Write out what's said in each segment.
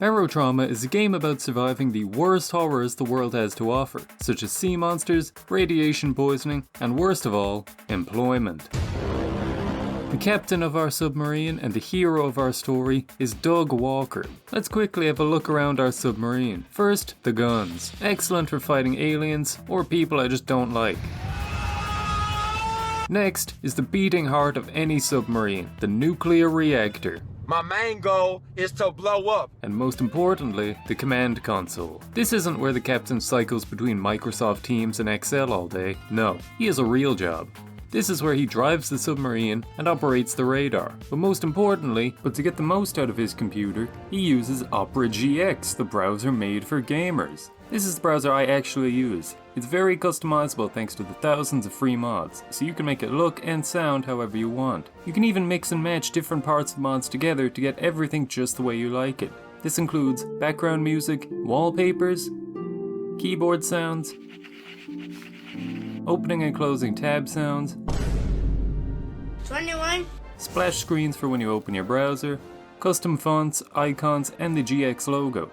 Barotrauma is a game about surviving the worst horrors the world has to offer, such as sea monsters, radiation poisoning, and worst of all, employment. The captain of our submarine and the hero of our story is Doug Walker. Let's quickly have a look around our submarine. First, the guns. Excellent for fighting aliens or people I just don't like. Next is the beating heart of any submarine, the nuclear reactor. My main goal is to blow up. And most importantly, the command console. This isn't where the captain cycles between Microsoft Teams and Excel all day. No, he has a real job. This is where he drives the submarine and operates the radar. But most importantly, to get the most out of his computer, he uses Opera GX, the browser made for gamers. This is the browser I actually use. It's very customizable thanks to the thousands of free mods, so you can make it look and sound however you want. You can even mix and match different parts of mods together to get everything just the way you like it. This includes background music, wallpapers, keyboard sounds, opening and closing tab sounds, 21, splash screens for when you open your browser, custom fonts, icons, and the GX logo.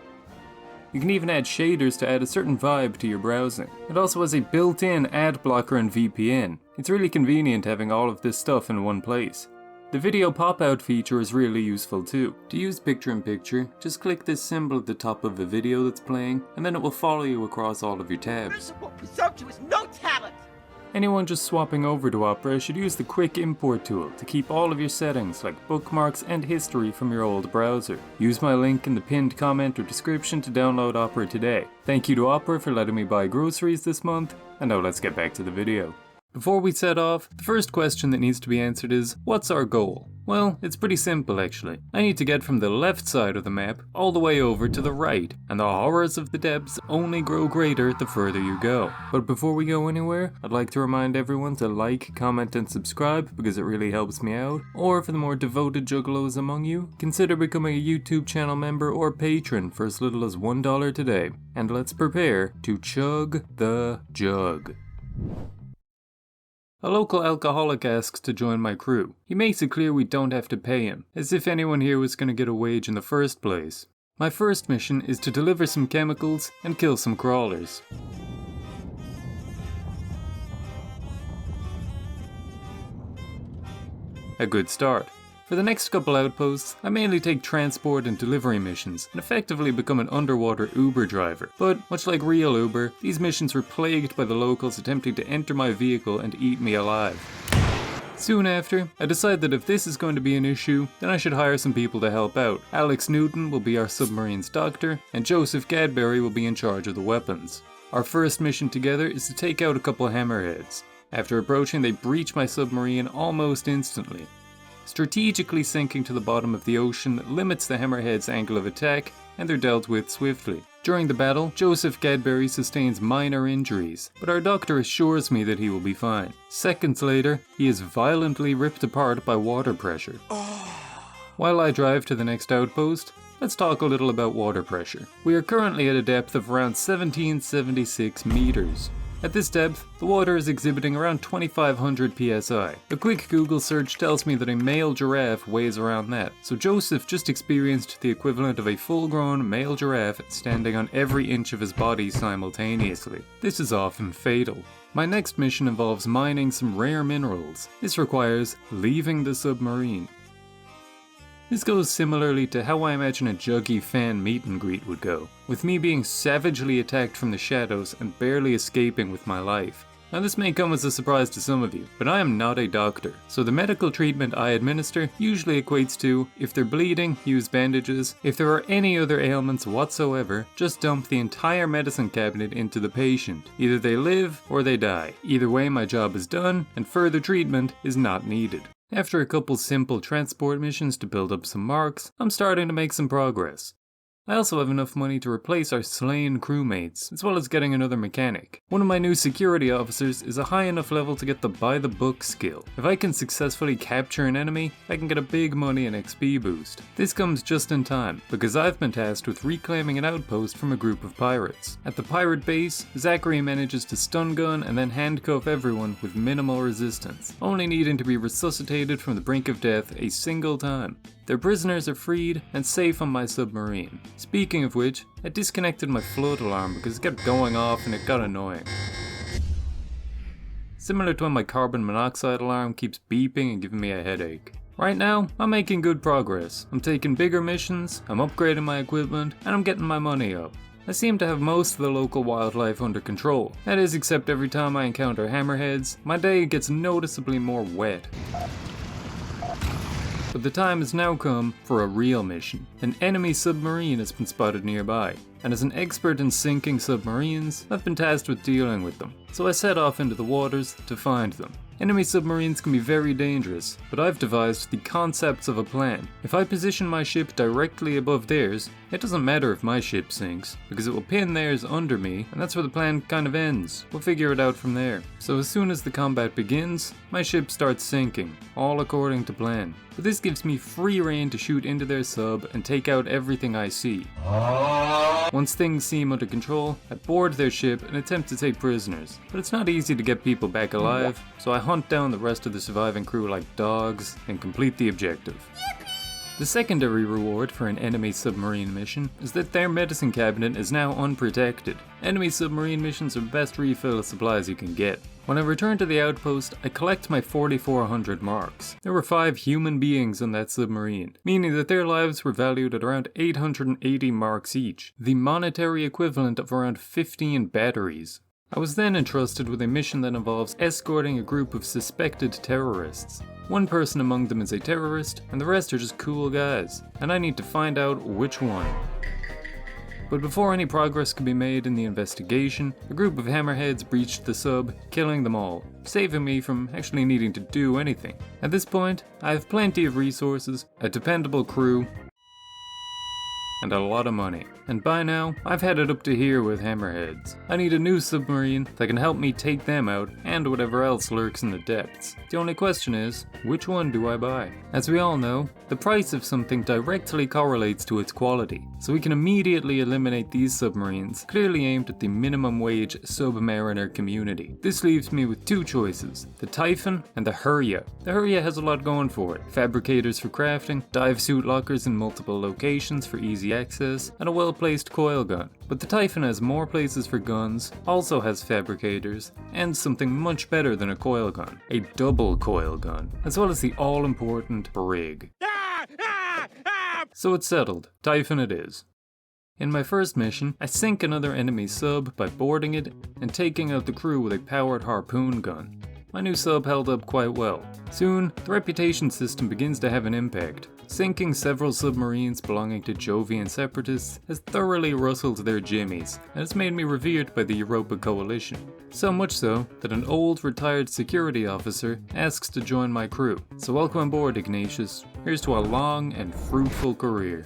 You can even add shaders to add a certain vibe to your browsing. It also has a built-in ad blocker and VPN. It's really convenient having all of this stuff in one place. The video pop-out feature is really useful too. To use picture-in-picture, just click this symbol at the top of the video that's playing, and then it will follow you across all of your tabs. presumptuous, no talent! Anyone just swapping over to Opera should use the quick import tool to keep all of your settings like bookmarks and history from your old browser. Use my link in the pinned comment or description to download Opera today. Thank you to Opera for letting me buy groceries this month, and now let's get back to the video. Before we set off, the first question that needs to be answered is, what's our goal? Well, it's pretty simple actually. I need to get from the left side of the map all the way over to the right, and the horrors of the depths only grow greater the further you go. But before we go anywhere, I'd like to remind everyone to like, comment and subscribe because it really helps me out. Or for the more devoted juggalos among you, consider becoming a YouTube channel member or patron for as little as $1 today. And let's prepare to chug the jug. A local alcoholic asks to join my crew. He makes it clear we don't have to pay him, as if anyone here was going to get a wage in the first place. My first mission is to deliver some chemicals and kill some crawlers. A good start. For the next couple outposts, I mainly take transport and delivery missions and effectively become an underwater Uber driver. But much like real Uber, these missions were plagued by the locals attempting to enter my vehicle and eat me alive. Soon after, I decide that if this is going to be an issue, then I should hire some people to help out. Alex Newton will be our submarine's doctor, and Joseph Gadbury will be in charge of the weapons. Our first mission together is to take out a couple hammerheads. After approaching, they breach my submarine almost instantly. Strategically sinking to the bottom of the ocean limits the hammerhead's angle of attack, and they're dealt with swiftly. During the battle, Joseph Gadbury sustains minor injuries, but our doctor assures me that he will be fine. Seconds later, he is violently ripped apart by water pressure. While I drive to the next outpost, let's talk a little about water pressure. We are currently at a depth of around 1776 meters. At this depth, the water is exhibiting around 2500 psi. A quick Google search tells me that a male giraffe weighs around that, so Joseph just experienced the equivalent of a full-grown male giraffe standing on every inch of his body simultaneously. This is often fatal. My next mission involves mining some rare minerals. This requires leaving the submarine. This goes similarly to how I imagine a Juggy fan meet and greet would go, with me being savagely attacked from the shadows and barely escaping with my life. Now this may come as a surprise to some of you, but I am not a doctor, so the medical treatment I administer usually equates to, if they're bleeding, use bandages, if there are any other ailments whatsoever, just dump the entire medicine cabinet into the patient. Either they live or they die. Either way my job is done, and further treatment is not needed. After a couple simple transport missions to build up some marks, I'm starting to make some progress. I also have enough money to replace our slain crewmates, as well as getting another mechanic. One of my new security officers is a high enough level to get the by the book skill. If I can successfully capture an enemy, I can get a big money and XP boost. This comes just in time, because I've been tasked with reclaiming an outpost from a group of pirates. At the pirate base, Zachary manages to stun gun and then handcuff everyone with minimal resistance, only needing to be resuscitated from the brink of death a single time. Their prisoners are freed and safe on my submarine. Speaking of which, I disconnected my flood alarm because it kept going off and it got annoying. Similar to when my carbon monoxide alarm keeps beeping and giving me a headache. Right now, I'm making good progress. I'm taking bigger missions, I'm upgrading my equipment, and I'm getting my money up. I seem to have most of the local wildlife under control. That is, except every time I encounter hammerheads, my day gets noticeably more wet. But the time has now come for a real mission. An enemy submarine has been spotted nearby, and as an expert in sinking submarines, I've been tasked with dealing with them. So I set off into the waters to find them. Enemy submarines can be very dangerous, but I've devised the concepts of a plan. If I position my ship directly above theirs, it doesn't matter if my ship sinks, because it will pin theirs under me, and that's where the plan kind of ends. We'll figure it out from there. So as soon as the combat begins, my ship starts sinking, all according to plan. But this gives me free rein to shoot into their sub and take out everything I see. Once things seem under control, I board their ship and attempt to take prisoners. But it's not easy to get people back alive, so I hunt down the rest of the surviving crew like dogs and complete the objective. The secondary reward for an enemy submarine mission is that their medicine cabinet is now unprotected. Enemy submarine missions are the best refill of supplies you can get. When I return to the outpost, I collect my 4,400 marks. There were 5 human beings on that submarine, meaning that their lives were valued at around 880 marks each, the monetary equivalent of around 15 batteries. I was then entrusted with a mission that involves escorting a group of suspected terrorists. One person among them is a terrorist, and the rest are just cool guys, and I need to find out which one. But before any progress could be made in the investigation, a group of hammerheads breached the sub, killing them all, saving me from actually needing to do anything. At this point, I have plenty of resources, a dependable crew, and a lot of money. And by now, I've had it up to here with hammerheads. I need a new submarine that can help me take them out and whatever else lurks in the depths. The only question is, which one do I buy? As we all know, the price of something directly correlates to its quality, so we can immediately eliminate these submarines, clearly aimed at the minimum wage submariner community. This leaves me with 2 choices, the Typhon and the Hurya. The Hurya has a lot going for it, fabricators for crafting, dive suit lockers in multiple locations for easy access, and a well-placed coil gun. But the Typhon has more places for guns, also has fabricators, and something much better than a coil gun, a double coil gun, as well as the all-important brig. So it's settled, Typhon it is. In my first mission, I sink another enemy sub by boarding it and taking out the crew with a powered harpoon gun. My new sub held up quite well. Soon, the reputation system begins to have an impact. Sinking several submarines belonging to Jovian Separatists has thoroughly rustled their jimmies, and has made me revered by the Europa coalition. So much so, that an old retired security officer asks to join my crew. So welcome aboard, Ignatius. Here's to a long and fruitful career.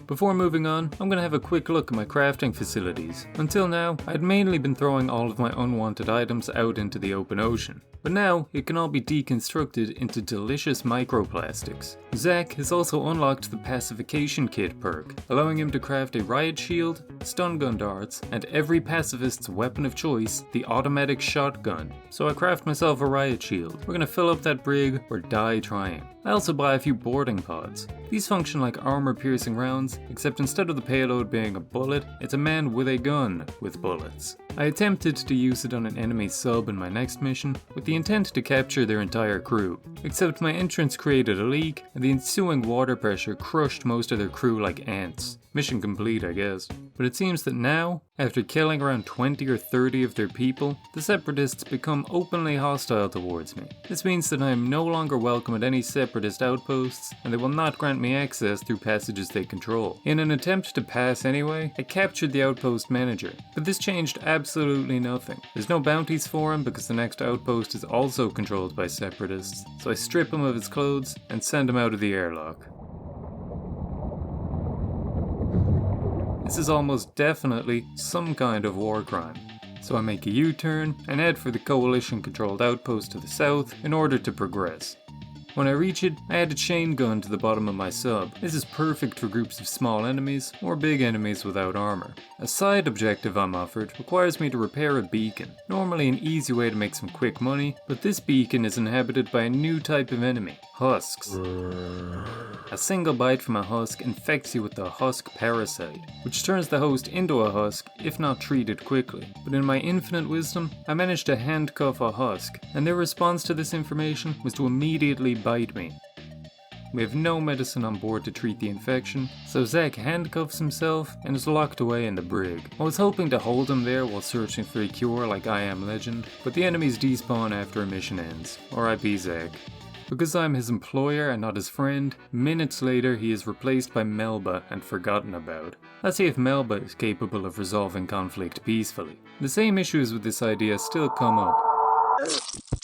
Before moving on, I'm going to have a quick look at my crafting facilities. Until now, I'd mainly been throwing all of my unwanted items out into the open ocean. But now, it can all be deconstructed into delicious microplastics. Zach has also unlocked the pacification kit perk, allowing him to craft a riot shield, stun gun darts, and every pacifist's weapon of choice, the automatic shotgun. So I craft myself a riot shield. We're gonna fill up that brig or die trying. I also buy a few boarding pods. These function like armor-piercing rounds, except instead of the payload being a bullet, it's a man with a gun with bullets. I attempted to use it on an enemy sub in my next mission, with the intent to capture their entire crew. Except my entrance created a leak, and the ensuing water pressure crushed most of their crew like ants. Mission complete, I guess. But it seems that now, after killing around 20 or 30 of their people, the Separatists become openly hostile towards me. This means that I am no longer welcome at any Separatist outposts, and they will not grant me access through passages they control. In an attempt to pass anyway, I captured the outpost manager, but this changed absolutely nothing. There's no bounties for him because the next outpost is also controlled by Separatists, so I strip him of his clothes and send him out of the airlock. This is almost definitely some kind of war crime. So I make a U-turn and head for the coalition-controlled outpost to the south in order to progress. When I reach it, I add a chain gun to the bottom of my sub. This is perfect for groups of small enemies or big enemies without armor. A side objective I'm offered requires me to repair a beacon. Normally an easy way to make some quick money, but this beacon is inhabited by a new type of enemy, Husks. A single bite from a Husk infects you with the Husk parasite, which turns the host into a Husk if not treated quickly. But in my infinite wisdom, I managed to handcuff a Husk, and their response to this information was to immediately bite me. We have no medicine on board to treat the infection, so Zack handcuffs himself and is locked away in the brig. I was hoping to hold him there while searching for a cure like I Am Legend, but the enemies despawn after a mission ends. R.I.P. Zack. Because I'm his employer and not his friend, minutes later he is replaced by Melba and forgotten about. Let's see if Melba is capable of resolving conflict peacefully. The same issues with this idea still come up.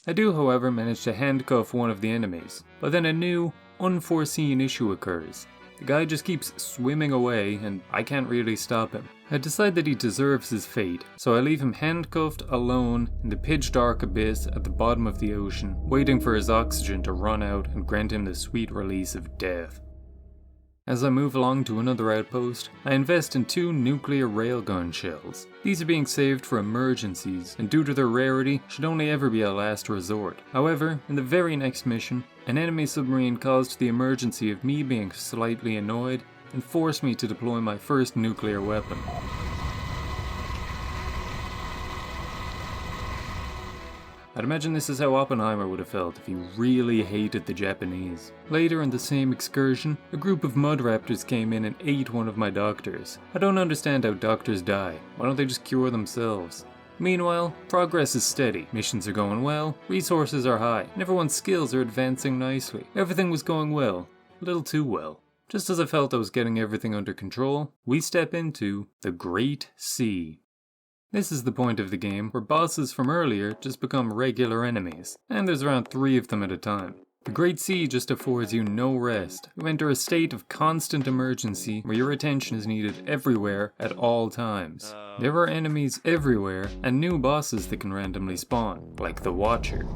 I do, however, manage to handcuff one of the enemies, but then a new, unforeseen issue occurs. The guy just keeps swimming away and I can't really stop him. I decide that he deserves his fate, so I leave him handcuffed alone in the pitch dark abyss at the bottom of the ocean, waiting for his oxygen to run out and grant him the sweet release of death. As I move along to another outpost, I invest in 2 nuclear railgun shells. These are being saved for emergencies, and due to their rarity, should only ever be a last resort. However, in the very next mission, an enemy submarine caused the emergency of me being slightly annoyed and forced me to deploy my first nuclear weapon. I'd imagine this is how Oppenheimer would have felt if he really hated the Japanese. Later in the same excursion, a group of mud raptors came in and ate one of my doctors. I don't understand how doctors die. Why don't they just cure themselves? Meanwhile, progress is steady, missions are going well, resources are high, and everyone's skills are advancing nicely. Everything was going well. A little too well. Just as I felt I was getting everything under control, we step into the Great Sea. This is the point of the game where bosses from earlier just become regular enemies, and there's around 3 of them at a time. The Great Sea just affords you no rest. You enter a state of constant emergency where your attention is needed everywhere at all times. There are enemies everywhere and new bosses that can randomly spawn, like the Watcher.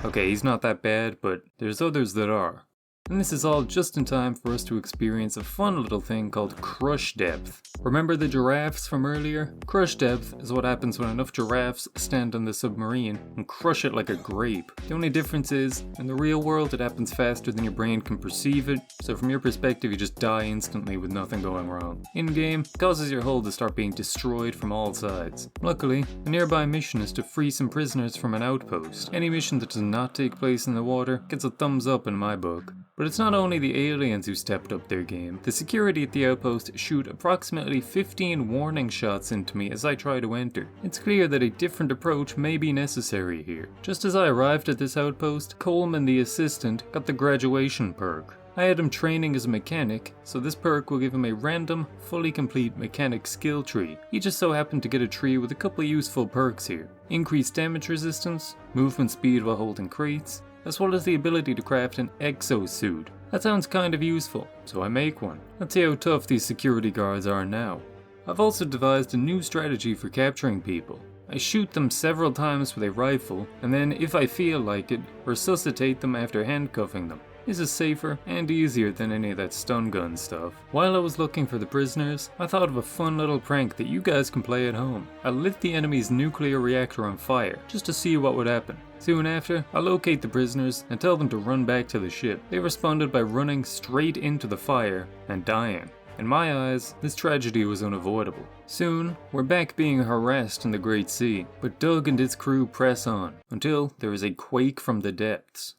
Okay, he's not that bad, but there's others that are. And this is all just in time for us to experience a fun little thing called crush depth. Remember the giraffes from earlier? Crush depth is what happens when enough giraffes stand on the submarine and crush it like a grape. The only difference is, in the real world it happens faster than your brain can perceive it, so from your perspective you just die instantly with nothing going wrong. In-game, it causes your hull to start being destroyed from all sides. Luckily, a nearby mission is to free some prisoners from an outpost. Any mission that does not take place in the water gets a thumbs up in my book. But it's not only the aliens who stepped up their game. The security at the outpost shoot approximately 15 warning shots into me as I try to enter. It's clear that a different approach may be necessary here. Just as I arrived at this outpost, Coleman the assistant got the graduation perk. I had him training as a mechanic, so this perk will give him a random, fully complete mechanic skill tree. He just so happened to get a tree with a couple useful perks here. Increased damage resistance, movement speed while holding crates, as well as the ability to craft an exosuit. That sounds kind of useful, so I make one. Let's see how tough these security guards are now. I've also devised a new strategy for capturing people. I shoot them several times with a rifle, and then, if I feel like it, resuscitate them after handcuffing them. This is safer and easier than any of that stun gun stuff. While I was looking for the prisoners, I thought of a fun little prank that you guys can play at home. I lit the enemy's nuclear reactor on fire, just to see what would happen. Soon after, I locate the prisoners and tell them to run back to the ship. They responded by running straight into the fire and dying. In my eyes, this tragedy was unavoidable. Soon, we're back being harassed in the Great Sea, but Doug and his crew press on, until there is a quake from the depths.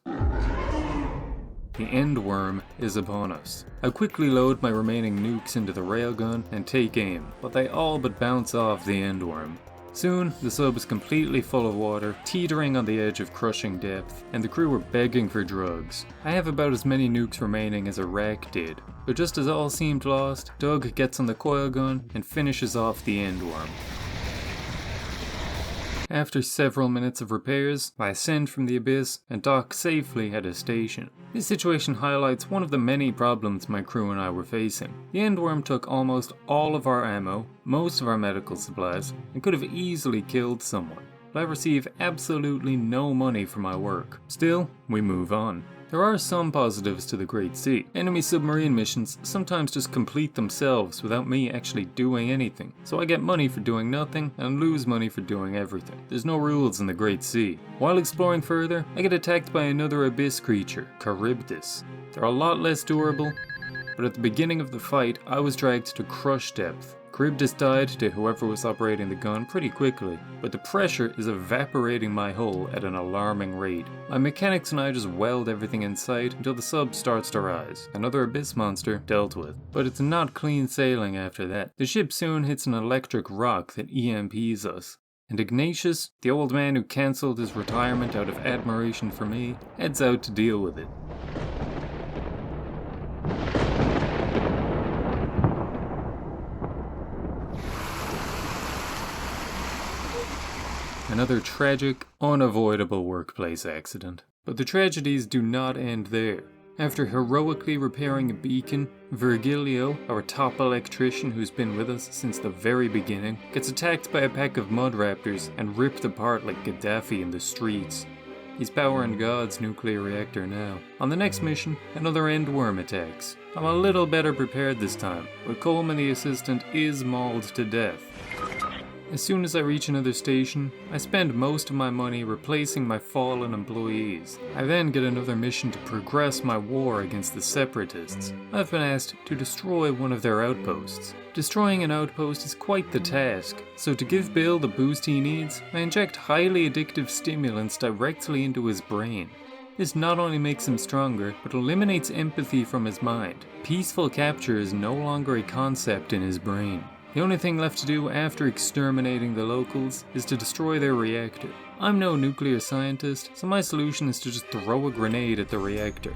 The Endworm is upon us. I quickly load my remaining nukes into the railgun and take aim, but they all but bounce off the Endworm. Soon, the sub is completely full of water, teetering on the edge of crushing depth, and the crew are begging for drugs. I have about as many nukes remaining as Iraq did, but just as all seemed lost, Doug gets on the coil gun and finishes off the Endworm. After several minutes of repairs, I ascend from the abyss and dock safely at a station. This situation highlights one of the many problems my crew and I were facing. The Endworm took almost all of our ammo, most of our medical supplies, and could have easily killed someone. but I receive absolutely no money for my work. Still, we move on. There are some positives to the Great Sea. Enemy submarine missions sometimes just complete themselves without me actually doing anything, so I get money for doing nothing and lose money for doing everything. There's no rules in the Great Sea. While exploring further, I get attacked by another abyss creature, Charybdis. They're a lot less durable, but at the beginning of the fight, I was dragged to crush depth. Charybdis died to whoever was operating the gun pretty quickly, but the pressure is evaporating my hull at an alarming rate. My mechanics and I just weld everything in sight until the sub starts to rise. Another abyss monster dealt with. But it's not clean sailing after that. The ship soon hits an electric rock that EMPs us. And Ignatius, the old man who cancelled his retirement out of admiration for me, heads out to deal with it. Another tragic, unavoidable workplace accident. But the tragedies do not end there. After heroically repairing a beacon, Virgilio, our top electrician who's been with us since the very beginning, gets attacked by a pack of mud raptors and ripped apart like Gaddafi in the streets. He's powering God's nuclear reactor now. On the next mission, another Endworm attacks. I'm a little better prepared this time, but Coleman the assistant is mauled to death. As soon as I reach another station, I spend most of my money replacing my fallen employees. I then get another mission to progress my war against the Separatists. I've been asked to destroy one of their outposts. Destroying an outpost is quite the task, so to give Bill the boost he needs, I inject highly addictive stimulants directly into his brain. This not only makes him stronger, but eliminates empathy from his mind. Peaceful capture is no longer a concept in his brain. The only thing left to do after exterminating the locals is to destroy their reactor. I'm no nuclear scientist, so my solution is to just throw a grenade at the reactor.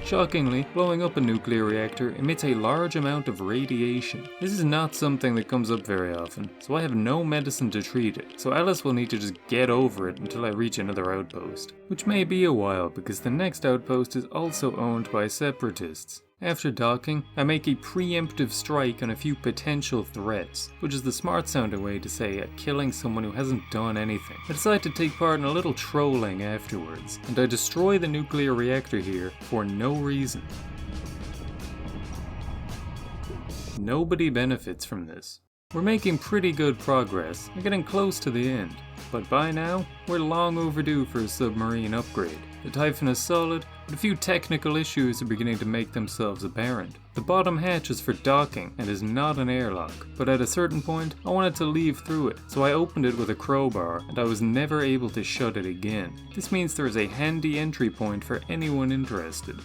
Shockingly, blowing up a nuclear reactor emits a large amount of radiation. This is not something that comes up very often, so I have no medicine to treat it, so Alice will need to just get over it until I reach another outpost. Which may be a while, because the next outpost is also owned by Separatists. After docking, I make a preemptive strike on a few potential threats, which is the smart sounding way to say killing someone who hasn't done anything. I decide to take part in a little trolling afterwards, and I destroy the nuclear reactor here for no reason. Nobody benefits from this. We're making pretty good progress, we're getting close to the end, but by now, we're long overdue for a submarine upgrade. The Typhon is solid, but a few technical issues are beginning to make themselves apparent. The bottom hatch is for docking and is not an airlock, but at a certain point, I wanted to leave through it, so I opened it with a crowbar and I was never able to shut it again. This means there is a handy entry point for anyone interested.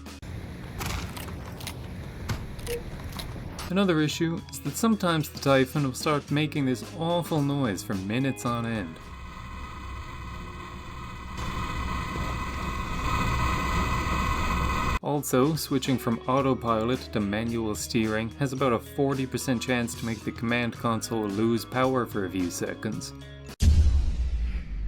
Another issue is that sometimes the Typhon will start making this awful noise for minutes on end. Also, switching from autopilot to manual steering has about a 40% chance to make the command console lose power for a few seconds.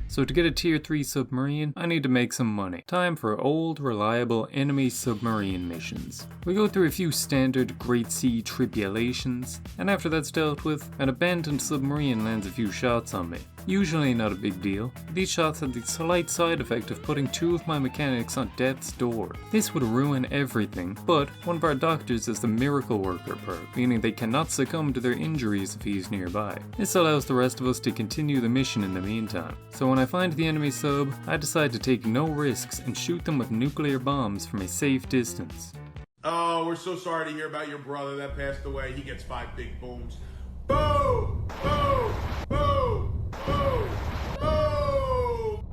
So to get a tier 3 submarine, I need to make some money. Time for old, reliable enemy submarine missions. We go through a few standard Great Sea tribulations, and after that's dealt with, an abandoned submarine lands a few shots on me. Usually not a big deal. These shots had the slight side effect of putting 2 of my mechanics on death's door. This would ruin everything, but one of our doctors has the Miracle Worker perk, meaning they cannot succumb to their injuries if he's nearby. This allows the rest of us to continue the mission in the meantime. So when I find the enemy sub, I decide to take no risks and shoot them with nuclear bombs from a safe distance. Oh, we're so sorry to hear about your brother that passed away. He gets 5 big booms. Boom! Boom! Boom! Boom! Boom!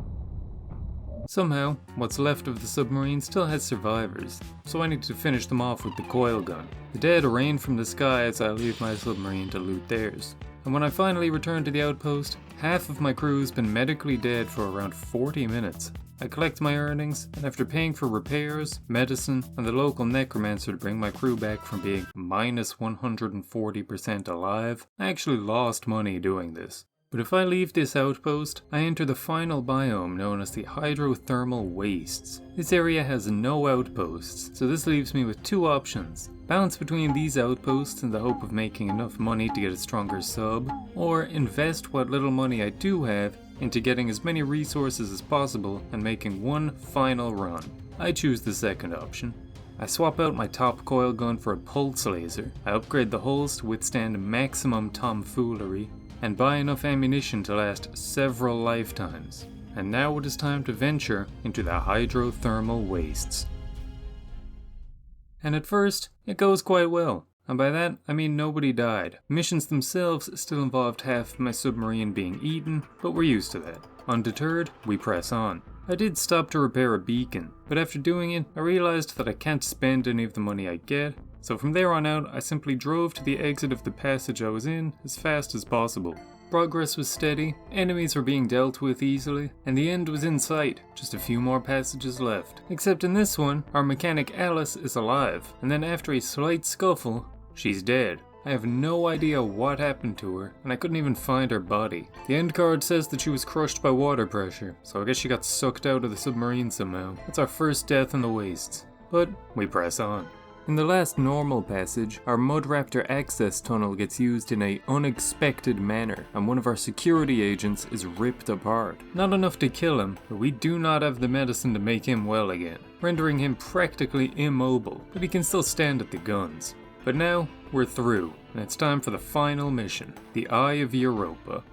Somehow, what's left of the submarine still has survivors, so I need to finish them off with the coil gun. The dead rain from the sky as I leave my submarine to loot theirs. And when I finally return to the outpost, half of my crew's been medically dead for around 40 minutes. I collect my earnings, and after paying for repairs, medicine, and the local necromancer to bring my crew back from being minus 140% alive, I actually lost money doing this. But if I leave this outpost, I enter the final biome known as the Hydrothermal Wastes. This area has no outposts, so this leaves me with 2 options. bounce between these outposts in the hope of making enough money to get a stronger sub, or invest what little money I do have into getting as many resources as possible and making one final run. I choose the second option. I swap out my top coil gun for a pulse laser, I upgrade the hulls to withstand maximum tomfoolery, and buy enough ammunition to last several lifetimes. And now it is time to venture into the hydrothermal wastes. And at first, it goes quite well. And by that, I mean nobody died. Missions themselves still involved half of my submarine being eaten, but we're used to that. Undeterred, we press on. I did stop to repair a beacon, but after doing it, I realized that I can't spend any of the money I get, so from there on out, I simply drove to the exit of the passage I was in as fast as possible. Progress was steady, enemies were being dealt with easily, and the end was in sight, just a few more passages left. Except in this one, our mechanic Alice is alive, and then after a slight scuffle, she's dead. I have no idea what happened to her, and I couldn't even find her body. The end card says that she was crushed by water pressure, so I guess she got sucked out of the submarine somehow. That's our first death in the wastes. But we press on. In the last normal passage, our Mudraptor access tunnel gets used in a unexpected manner, and one of our security agents is ripped apart. Not enough to kill him, but we do not have the medicine to make him well again, rendering him practically immobile, but he can still stand at the guns. But now, we're through, and it's time for the final mission, the Eye of Europa.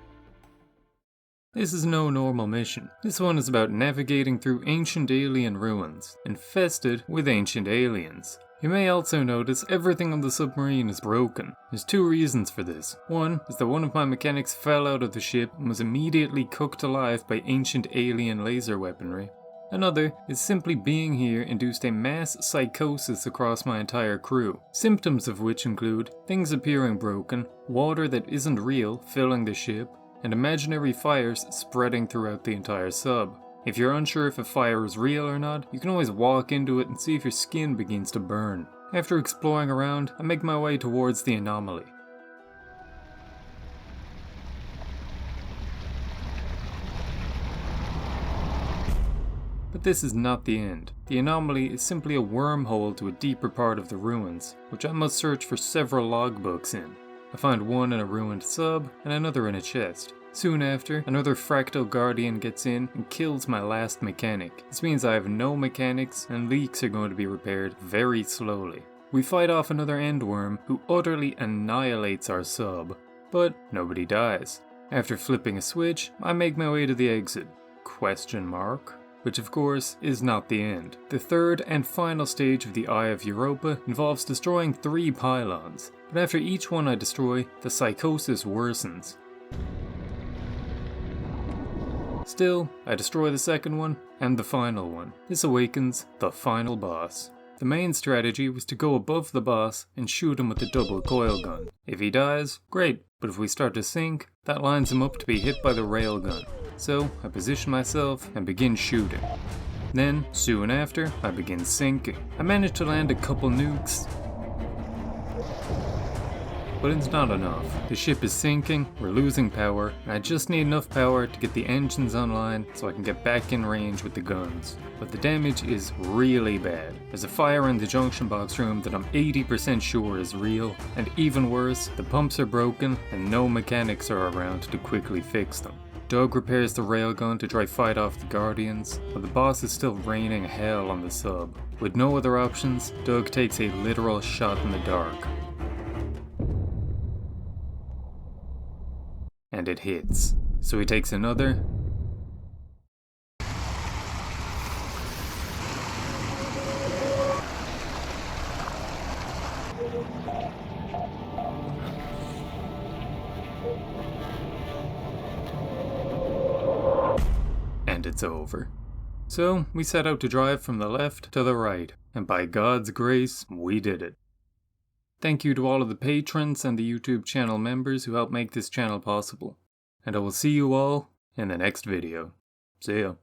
This is no normal mission. This one is about navigating through ancient alien ruins, infested with ancient aliens. You may also notice everything on the submarine is broken. There's two reasons for this. One is that one of my mechanics fell out of the ship and was immediately cooked alive by ancient alien laser weaponry. Another is simply being here induced a mass psychosis across my entire crew, symptoms of which include things appearing broken, water that isn't real filling the ship, and imaginary fires spreading throughout the entire sub. If you're unsure if a fire is real or not, you can always walk into it and see if your skin begins to burn. After exploring around, I make my way towards the anomaly. But this is not the end. The anomaly is simply a wormhole to a deeper part of the ruins, which I must search for several logbooks in. I find one in a ruined sub, and another in a chest. Soon after, another fractal guardian gets in and kills my last mechanic. This means I have no mechanics, and leaks are going to be repaired very slowly. We fight off another Endworm, who utterly annihilates our sub, but nobody dies. After flipping a switch, I make my way to the exit. Question mark? Which of course is not the end. The third and final stage of the Eye of Europa involves destroying 3 pylons, but after each one I destroy, the psychosis worsens. Still, I destroy the second one, and the final one. This awakens the final boss. The main strategy was to go above the boss and shoot him with the double coil gun. If he dies, great, but if we start to sink, that lines him up to be hit by the railgun. So I position myself and begin shooting. Then, soon after, I begin sinking. I manage to land a couple nukes, but it's not enough. The ship is sinking, we're losing power, and I just need enough power to get the engines online so I can get back in range with the guns. But the damage is really bad. There's a fire in the junction box room that I'm 80% sure is real, and even worse, the pumps are broken and no mechanics are around to quickly fix them. Doug repairs the railgun to try fight off the Guardians, but the boss is still raining hell on the sub. With no other options, Doug takes a literal shot in the dark. And it hits. So he takes another. And it's over. So we set out to drive from the left to the right, and by God's grace, we did it. Thank you to all of the patrons and the YouTube channel members who helped make this channel possible. And I will see you all in the next video. See ya.